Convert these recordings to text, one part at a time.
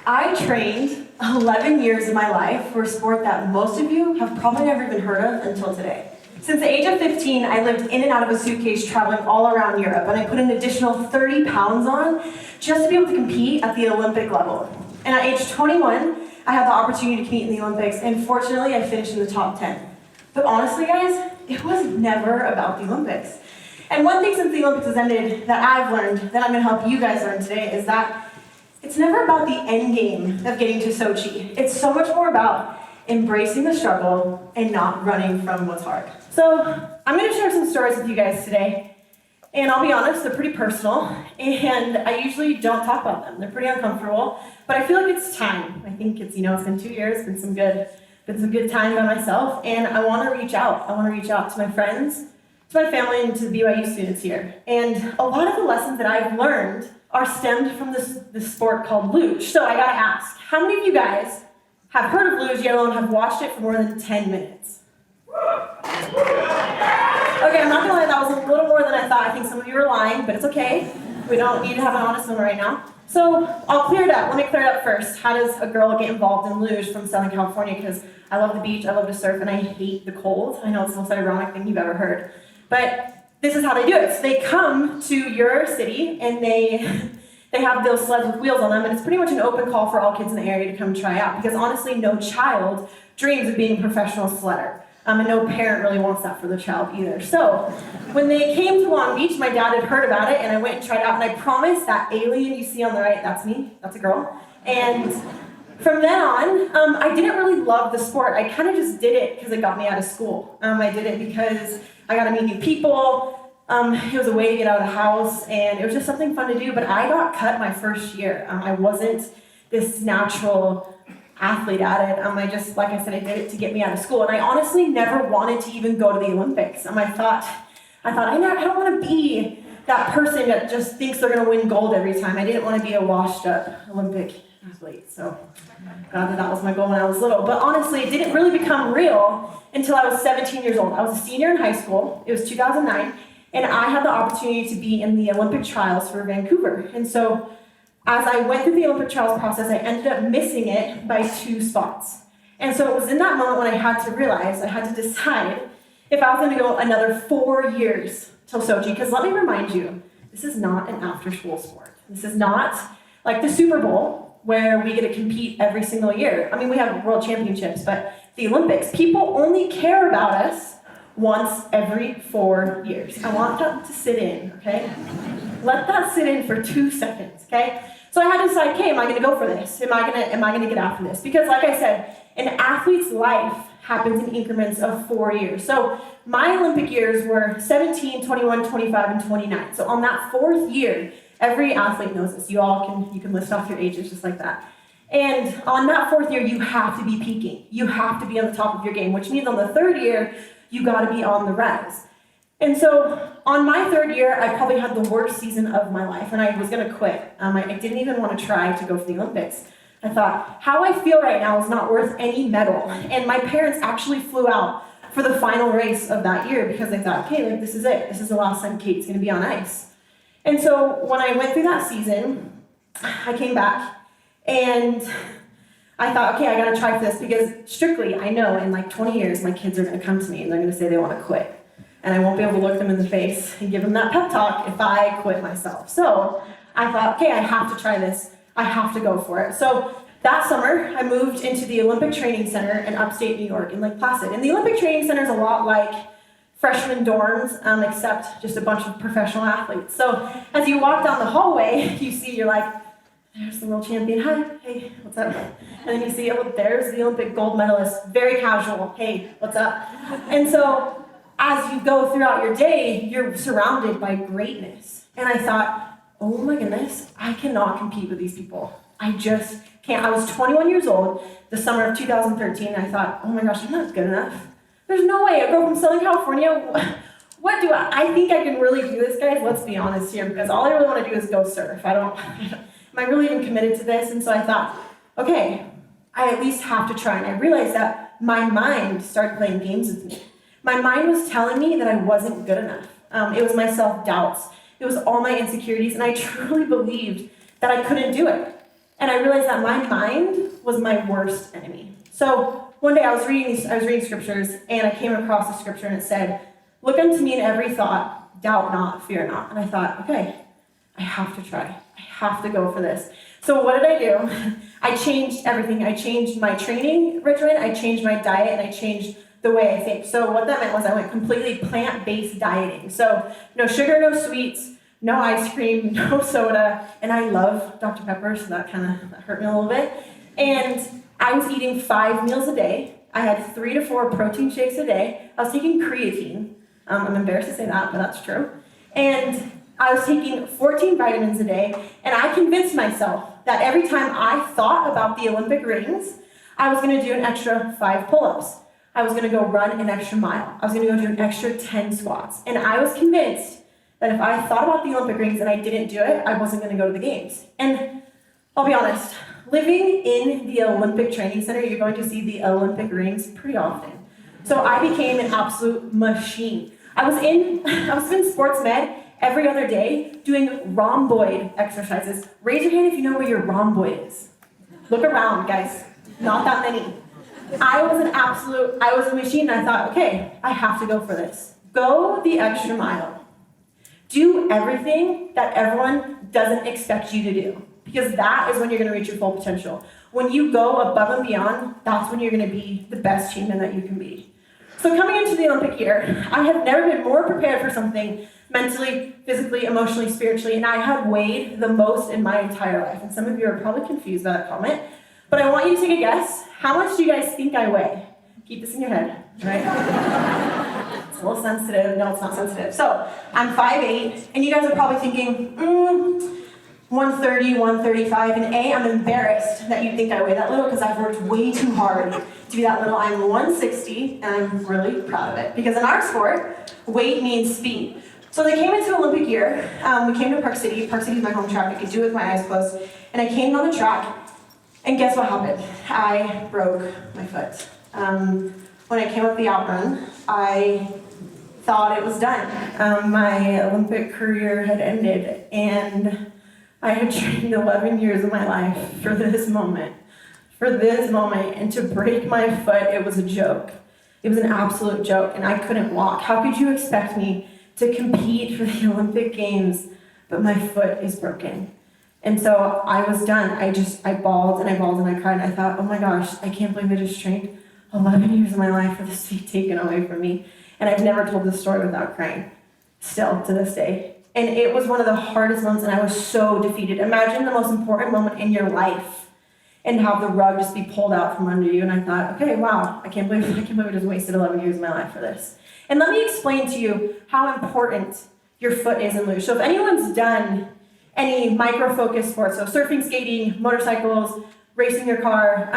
I trained 11 years of my life for a sport that most of you have probably never even heard of until today. Since the age of 15, I lived in and out of a suitcase traveling all around Europe, and I put an additional 30 pounds on just to be able to compete at the Olympic level. And at age 21, I had the opportunity to compete in the Olympics, and fortunately, I finished in the top 10. But honestly, guys, it was never about the Olympics. And one thing since the Olympics has ended that I've learned, that I'm going to help you guys learn today, is that it's never about the end game of getting to Sochi. It's so much more about embracing the struggle and not running from what's hard. So I'm going to share some stories with you guys today. And I'll be honest, they're pretty personal. And I usually don't talk about them. They're pretty uncomfortable. But I feel like it's time. I think it's been 2 years, been some good time by myself. And I want to reach out. I want to reach out to my friends, to my family, and to the BYU students here. And a lot of the lessons that I've learned are stemmed from this sport called luge. So I gotta ask, how many of you guys have heard of luge, yet alone have watched it for more than 10 minutes? Okay, I'm not gonna lie, that was a little more than I thought. I think some of you are lying, but it's okay. We don't need to have an honest one right now. So I'll clear it up. Let me clear it up first. How does a girl get involved in luge from Southern California? Because I love the beach, I love to surf, and I hate the cold. I know it's the most ironic thing you've ever heard. But this is how they do it. So they come to your city and they have those sleds with wheels on them, and it's pretty much an open call for all kids in the area to come try out, because honestly, no child dreams of being a professional sledder. And no parent really wants that for their child either. So when they came to Long Beach, my dad had heard about it, and I went and tried it out, and I promise that alien you see on the right, that's me, that's a girl. And from then on, I didn't really love the sport. I kind of just did it because it got me out of school. I did it because I got to meet new people. It was a way to get out of the house, and it was just something fun to do. But I got cut my first year. I wasn't this natural athlete at it. I just, like I said, I did it to get me out of school. And I honestly never wanted to even go to the Olympics. I thought I don't want to be that person that just thinks they're going to win gold every time. I didn't want to be a washed up Olympic athlete. So God, that was my goal when I was little. But honestly, it didn't really become real until I was 17 years old. I was a senior in high school. It was 2009. And I had the opportunity to be in the Olympic trials for Vancouver. And so as I went through the Olympic trials process, I ended up missing it by 2 spots. And so it was in that moment when I had to realize, I had to decide if I was going to go another 4 years till Sochi. Because let me remind you, this is not an after-school sport. This is not like the Super Bowl where we get to compete every single year. I mean, we have world championships, but the Olympics, people only care about us once every 4 years. I want that to sit in, okay? Let that sit in for 2 seconds, okay? So I had to decide, okay, am I gonna go for this? Am I gonna get after this? Because like I said, an athlete's life happens in increments of 4 years. So my Olympic years were 17, 21, 25, and 29. So on that 4th year, every athlete knows this. You can list off your ages just like that. And on that 4th year, you have to be peaking. You have to be on the top of your game, which means on the 3rd year, you gotta be on the rise. And so on my 3rd year, I probably had the worst season of my life, and I was gonna quit. I didn't even want to try to go for the Olympics. I thought, how I feel right now is not worth any medal. And my parents actually flew out for the final race of that year because they thought, okay, like this is it. This is the last time Kate's gonna be on ice. And so when I went through that season, I came back and I thought, okay, I gotta try for this because strictly, I know in like 20 years, my kids are gonna come to me and they're gonna say they wanna quit. And I won't be able to look them in the face and give them that pep talk if I quit myself. So I thought, okay, I have to try this. I have to go for it. So that summer, I moved into the Olympic Training Center in upstate New York in Lake Placid. And the Olympic Training Center is a lot like freshman dorms, except just a bunch of professional athletes. So as you walk down the hallway, you see, you're like, there's the world champion, hi, hey, what's up? And then you see, oh, there's the Olympic gold medalist, very casual, hey, what's up? And so as you go throughout your day, you're surrounded by greatness. And I thought, oh my goodness, I cannot compete with these people. I just can't. I was 21 years old the summer of 2013, and I thought, oh my gosh, I'm not good enough. There's no way, a girl from Southern California, what do I think I can really do this, guys? Let's be honest here, because all I really want to do is go surf. Am I really even committed to this? And so I thought, okay, I at least have to try. And I realized that my mind started playing games with me. My mind was telling me that I wasn't good enough. It was my self-doubts. It was all my insecurities, and I truly believed that I couldn't do it. And I realized that my mind was my worst enemy. So one day I was reading scriptures, and I came across a scripture, and it said, "Look unto me in every thought, doubt not, fear not." And I thought, okay, I have to try. I have to go for this. So what did I do? I changed everything. I changed my training regimen, I changed my diet, and I changed the way I think. So what that meant was I went completely plant-based dieting. So no sugar, no sweets, no ice cream, no soda, and I love Dr. Pepper, so that kind of hurt me a little bit. And I was eating 5 meals a day. I had 3 to 4 protein shakes a day. I was taking creatine. I'm embarrassed to say that, but that's true. And I was taking 14 vitamins a day, and I convinced myself that every time I thought about the Olympic rings, I was going to do an extra 5 pull-ups. I was going to go run an extra mile. I was going to go do an extra 10 squats. And I was convinced that if I thought about the Olympic rings and I didn't do it, I wasn't going to go to the games. And I'll be honest, living in the Olympic Training Center, you're going to see the Olympic rings pretty often. So I became an absolute machine. I was in sports med every other day doing rhomboid exercises. Raise your hand if you know where your rhomboid is. Look around, guys. Not that many. I was a machine, and I thought, okay, I have to go for this. Go the extra mile. Do everything that everyone doesn't expect you to do, because that is when you're going to reach your full potential. When you go above and beyond, that's when you're going to be the best human that you can be. So coming into the Olympic year, I have never been more prepared for something mentally, physically, emotionally, spiritually, and I had weighed the most in my entire life. And some of you are probably confused by that comment, but I want you to take a guess. How much do you guys think I weigh? Keep this in your head, right? It's a little sensitive. No, it's not sensitive. So I'm 5'8", and you guys are probably thinking, 130, 135, and I'm embarrassed that you think I weigh that little because I've worked way too hard to be that little. I'm 160, and I'm really proud of it, because in our sport, weight means speed. So they came into Olympic year. We came to Park City. Park City is my home track. I could do it with my eyes closed. And I came on the track, and guess what happened? I broke my foot. When I came up the outrun, I thought it was done. My Olympic career had ended, and I had trained 11 years of my life for this moment. And to break my foot, it was a joke. It was an absolute joke, and I couldn't walk. How could you expect me to compete for the Olympic Games, but my foot is broken? And so I was done. I bawled and I cried, and I thought, oh my gosh, I can't believe I just trained 11 years of my life for this to be taken away from me. And I've never told this story without crying, still to this day. And it was one of the hardest moments, and I was so defeated. Imagine the most important moment in your life and have the rug just be pulled out from under you. And I thought, okay, wow, I can't believe I just wasted 11 years of my life for this. And let me explain to you how important your foot is in luge. So if anyone's done any micro-focused sports, so surfing, skating, motorcycles, racing your car,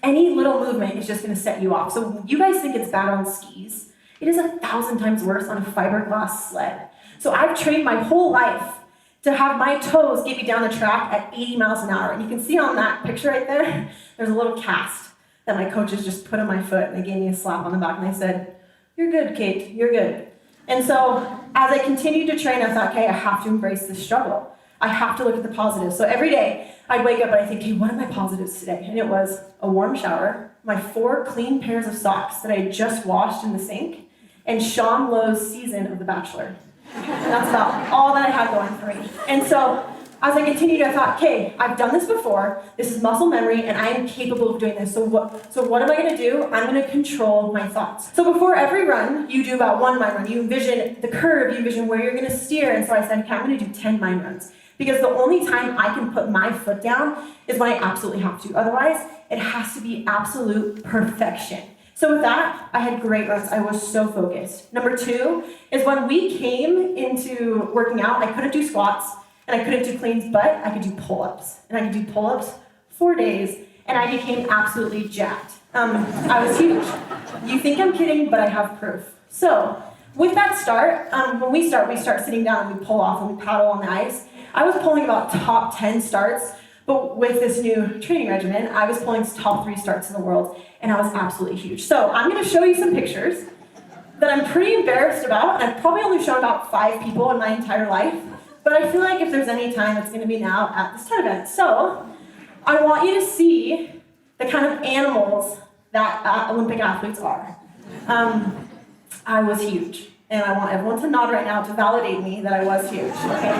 any little movement is just going to set you off. So you guys think it's bad on skis. It is 1,000 times worse on a fiberglass sled. So I've trained my whole life to have my toes get me down the track at 80 miles an hour. And you can see on that picture right there, there's a little cast that my coaches just put on my foot, and they gave me a slap on the back, and they said, "You're good, Kate, you're good." And so as I continued to train, I thought, okay, I have to embrace this struggle. I have to look at the positives. So every day I'd wake up and I'd think, hey, what are my positives today? And it was a warm shower, my 4 clean pairs of socks that I had just washed in the sink, and Sean Lowe's season of The Bachelor. And that's about all that I had going for me. And so as I continued, I thought, okay, I've done this before. This is muscle memory, and I am capable of doing this. So what am I going to do? I'm going to control my thoughts. So before every run, you do about 1 mile run. You envision the curve. You envision where you're going to steer. And so I said, okay, I'm going to do 10 mile runs. Because the only time I can put my foot down is when I absolutely have to. Otherwise, it has to be absolute perfection. So with that, I had great runs. I was so focused. Number 2 is when we came into working out, I couldn't do squats, and I couldn't do cleans, but I could do pull-ups. And I could do pull-ups 4 days, and I became absolutely jacked. I was huge. You think I'm kidding, but I have proof. So with that start, when we start sitting down and we pull off and we paddle on the ice. I was pulling about top 10 starts, but with this new training regimen, I was pulling top 3 starts in the world, and I was absolutely huge. So I'm going to show you some pictures that I'm pretty embarrassed about, and I've probably only shown about 5 people in my entire life, but I feel like if there's any time, it's going to be now at this TED event. So I want you to see the kind of animals that Olympic athletes are. I was huge. And I want everyone to nod right now to validate me that I was huge. Okay?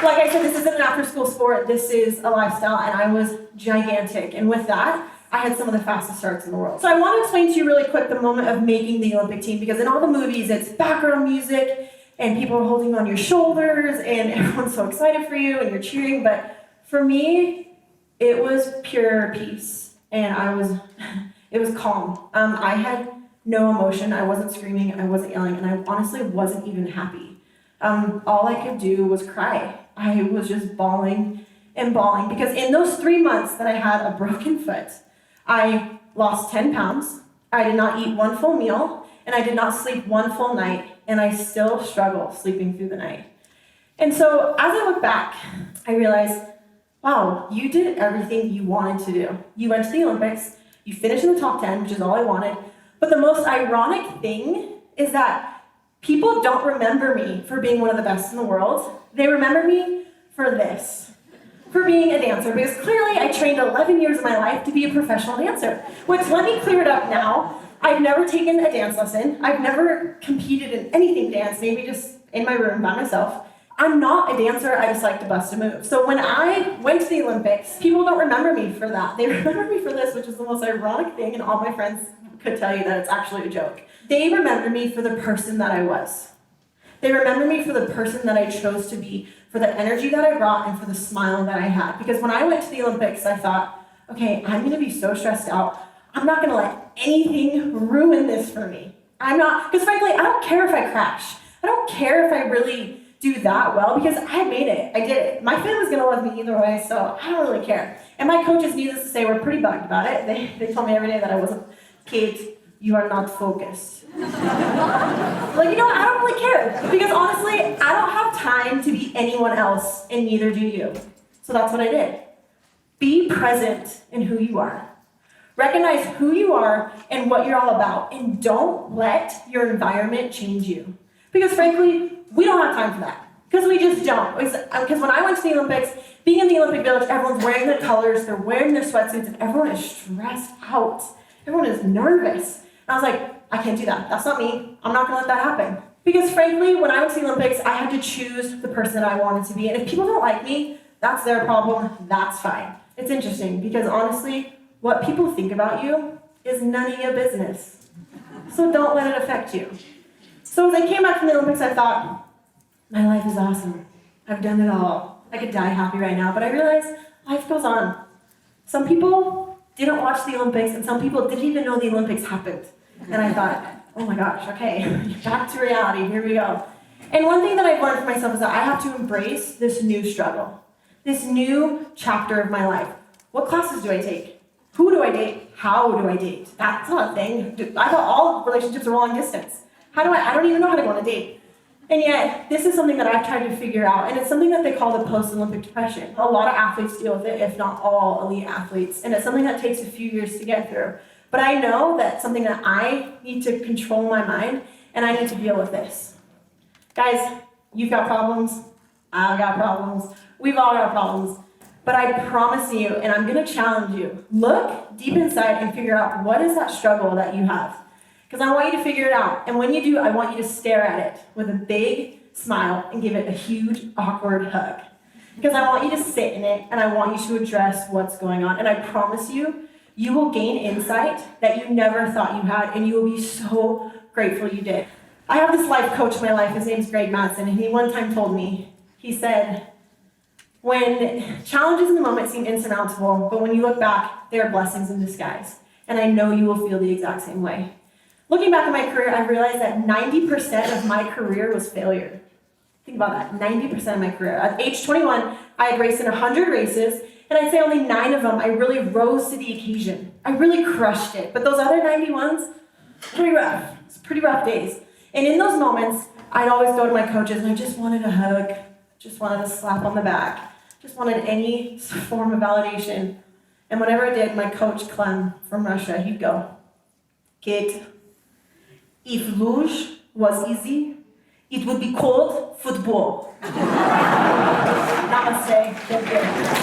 Like I said, this isn't an after-school sport. This is a lifestyle, and I was gigantic. And with that, I had some of the fastest starts in the world. So I want to explain to you really quick the moment of making the Olympic team, because in all the movies, it's background music, and people are holding on your shoulders, and everyone's so excited for you, and you're cheering. But for me, it was pure peace, and it was calm. I had no emotion. I wasn't screaming, I wasn't yelling, and I honestly wasn't even happy. All I could do was cry. I was just bawling and bawling, because in those 3 months that I had a broken foot, I lost 10 pounds, I did not eat one full meal, and I did not sleep one full night, and I still struggle sleeping through the night. And so as I look back, I realized, wow, you did everything you wanted to do. You went to the Olympics, you finished in the top 10, which is all I wanted. But the most ironic thing is that people don't remember me for being one of the best in the world. They remember me for this, for being a dancer, because clearly I trained 11 years of my life to be a professional dancer, which, let me clear it up now, I've never taken a dance lesson. I've never competed in anything dance, maybe just in my room by myself. I'm not a dancer, I just like to bust a move. So when I went to the Olympics, people don't remember me for that. They remember me for this, which is the most ironic thing, and all my friends could tell you that it's actually a joke. They remember me for the person that I was. They remember me for the person that I chose to be, for the energy that I brought, and for the smile that I had. Because when I went to the Olympics, I thought, okay, I'm gonna be so stressed out. I'm not gonna let anything ruin this for me. Because frankly, I don't care if I crash. I don't care if I really do that well, because I made it, I did it. My family's gonna love me either way, so I don't really care. And my coaches, needless to say, were pretty bugged about it. They told me every day that I wasn't, Kate, you are not focused. Like, you know what, I don't really care. Because honestly, I don't have time to be anyone else, and neither do you. So that's what I did. Be present in who you are. Recognize who you are and what you're all about, and don't let your environment change you. Because frankly, we don't have time for that. Because we just don't. Because when I went to the Olympics, being in the Olympic Village, everyone's wearing their colors, they're wearing their sweatsuits, and everyone is stressed out. Everyone is nervous. And I was like, I can't do that. That's not me. I'm not gonna let that happen. Because frankly, when I went to the Olympics, I had to choose the person that I wanted to be. And if people don't like me, that's their problem, that's fine. It's interesting, because honestly, what people think about you is none of your business. So don't let it affect you. So as I came back from the Olympics, I thought, my life is awesome. I've done it all. I could die happy right now, but I realized life goes on. Some people didn't watch the Olympics, and some people didn't even know the Olympics happened. And I thought, oh my gosh, okay, back to reality, here we go. And one thing that I've learned for myself is that I have to embrace this new struggle, this new chapter of my life. What classes do I take? Who do I date? How do I date? That's not a thing. I thought all relationships are long distance. I don't even know how to go on a date. And yet, this is something that I've tried to figure out, and it's something that they call the post-Olympic depression. A lot of athletes deal with it, if not all elite athletes, and it's something that takes a few years to get through. But I know that's something that I need to control my mind, and I need to deal with this. Guys, you've got problems, I've got problems, we've all got problems. But I promise you, and I'm gonna challenge you, look deep inside and figure out what is that struggle that you have. Because I want you to figure it out. And when you do, I want you to stare at it with a big smile and give it a huge, awkward hug. Because I want you to sit in it, and I want you to address what's going on. And I promise you, you will gain insight that you never thought you had, and you will be so grateful you did. I have this life coach in my life, his name's Greg Madsen, and he one time told me, he said, when challenges in the moment seem insurmountable, but when you look back, they are blessings in disguise. And I know you will feel the exact same way. Looking back at my career, I realized that 90% of my career was failure. Think about that, 90% of my career. At age 21, I had raced in 100 races, and I'd say only 9 of them I really rose to the occasion. I really crushed it. But those other 91s, pretty rough. It's pretty rough days. And in those moments, I'd always go to my coaches, and I just wanted a hug, just wanted a slap on the back, just wanted any form of validation. And whenever I did, my coach, Clem from Russia, he'd go, Kate, if luge was easy, it would be called football. Namaste. Thank you.